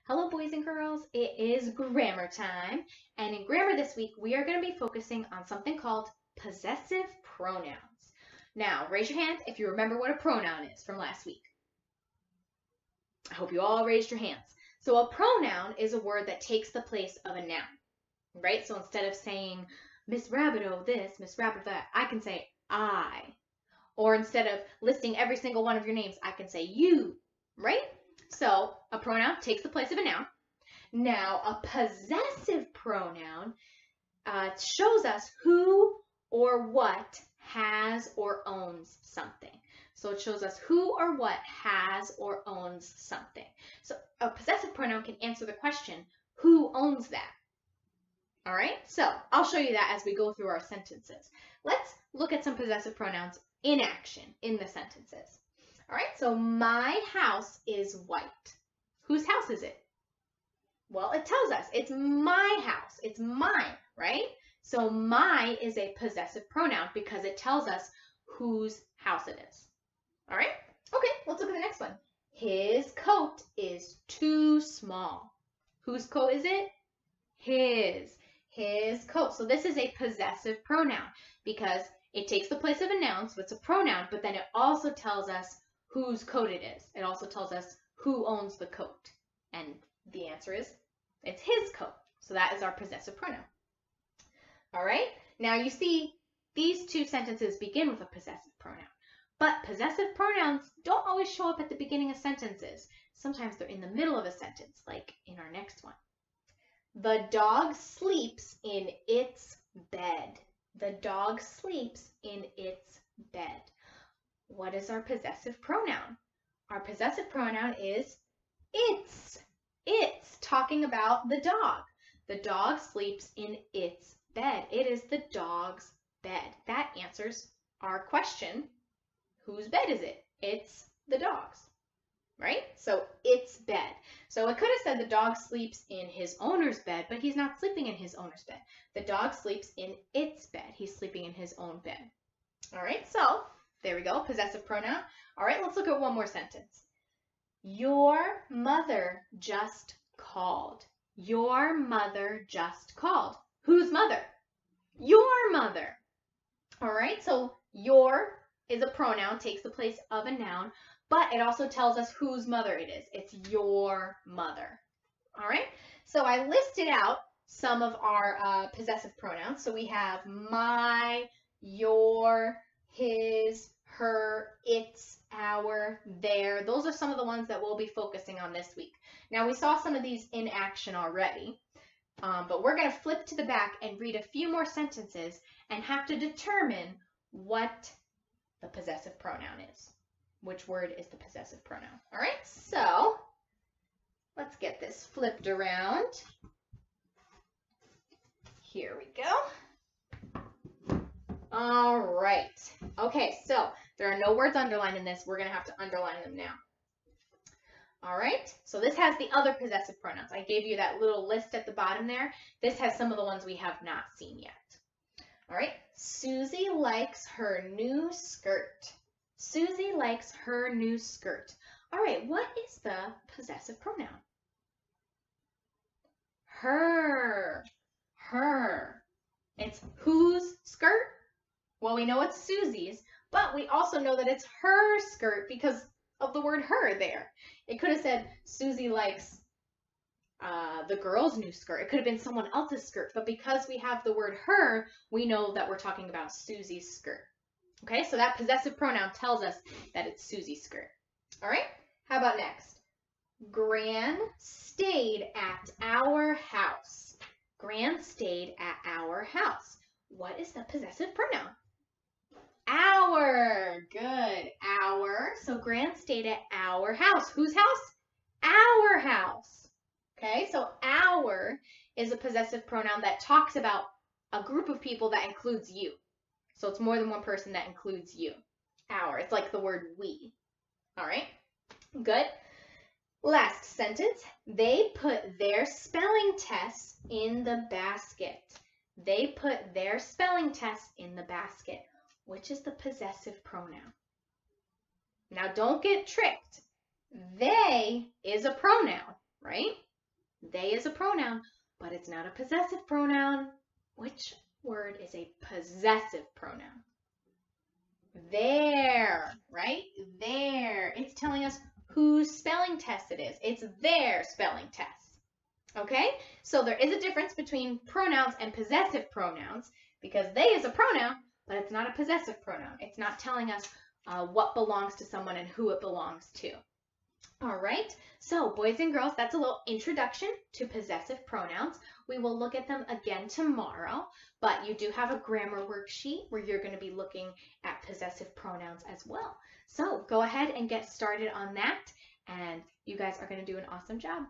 Hello, boys and girls. It is grammar time. And in grammar this week, we are going to be focusing on something called possessive pronouns. Now, raise your hand if you remember what a pronoun is from last week. I hope you all raised your hands. So a pronoun is a word that takes the place of a noun, right? So instead of saying, Miss Rabideau this, Miss Rabideau that, I can say I. Or instead of listing every single one of your names, I can say you, right? So a pronoun takes the place of a noun. Now, a possessive pronoun shows us who or what has or owns something. So it shows us who or what has or owns something. So a possessive pronoun can answer the question, who owns that? All right, so I'll show you that as we go through our sentences. Let's look at some possessive pronouns in action in the sentences. All right, so my house is white. Whose house is it? Well, it tells us it's my house. It's mine, right? So my is a possessive pronoun because it tells us whose house it is. All right, okay, let's look at the next one. His coat is too small. Whose coat is it? His coat. So this is a possessive pronoun because it takes the place of a noun, so it's a pronoun, but then it also tells us whose coat it is. It also tells us who owns the coat. And the answer is, it's his coat. So that is our possessive pronoun. All right, now you see these two sentences begin with a possessive pronoun. But possessive pronouns don't always show up at the beginning of sentences. Sometimes they're in the middle of a sentence, like in our next one. The dog sleeps in its bed. The dog sleeps in its bed. What is our possessive pronoun? Our possessive pronoun is its. It's talking about the dog. The dog sleeps in its bed. It is the dog's bed. That answers our question, whose bed is it? It's the dog's, right? So its bed. So it could have said the dog sleeps in his owner's bed, but he's not sleeping in his owner's bed. The dog sleeps in its bed. He's sleeping in his own bed. All right, so there we go, possessive pronoun. All right, let's look at one more sentence. Your mother just called. Your mother just called. Whose mother? Your mother. All right, so your is a pronoun, takes the place of a noun, but it also tells us whose mother it is. It's your mother. All right, so I listed out some of our possessive pronouns. So we have my, your, his, her, its, our, their. Those are some of the ones that we'll be focusing on this week. Now, we saw some of these in action already, but we're going to flip to the back and read a few more sentences and have to determine what the possessive pronoun is. Which word is the possessive pronoun? All right, so let's get this flipped around. Here we go. All right. Okay, so there are no words underlined in this. We're going to have to underline them now. All right, so this has the other possessive pronouns. I gave you that little list at the bottom there. This has some of the ones we have not seen yet. All right, Susie likes her new skirt. Susie likes her new skirt. All right, what is the possessive pronoun? Her. Her. It's whose skirt? Well, we know it's Susie's, but we also know that it's her skirt because of the word her there. It could have said Susie likes the girl's new skirt. It could have been someone else's skirt, but because we have the word her, we know that we're talking about Susie's skirt. Okay, so that possessive pronoun tells us that it's Susie's skirt. All right, how about next? Gran stayed at our house. Gran stayed at our house. What is the possessive pronoun? Our. Good. Our. So Gran stayed at our house. Whose house? Our house. Okay, so our is a possessive pronoun that talks about a group of people that includes you. So it's more than one person that includes you. Our. It's like the word we. All right, good. Last sentence. They put their spelling tests in the basket. They put their spelling tests in the basket. Which is the possessive pronoun? Now don't get tricked. They is a pronoun, right? they is a pronoun, but it's not a possessive pronoun. Which word is a possessive pronoun? There, right? There. It's telling us whose spelling test it is. It's their spelling test. Okay? So there is a difference between pronouns and possessive pronouns because they is a pronoun, but it's not a possessive pronoun. It's not telling us what belongs to someone and who it belongs to. All right, so boys and girls, that's a little introduction to possessive pronouns. We will look at them again tomorrow, but you do have a grammar worksheet where you're going to be looking at possessive pronouns as well. So go ahead and get started on that, and you guys are going to do an awesome job.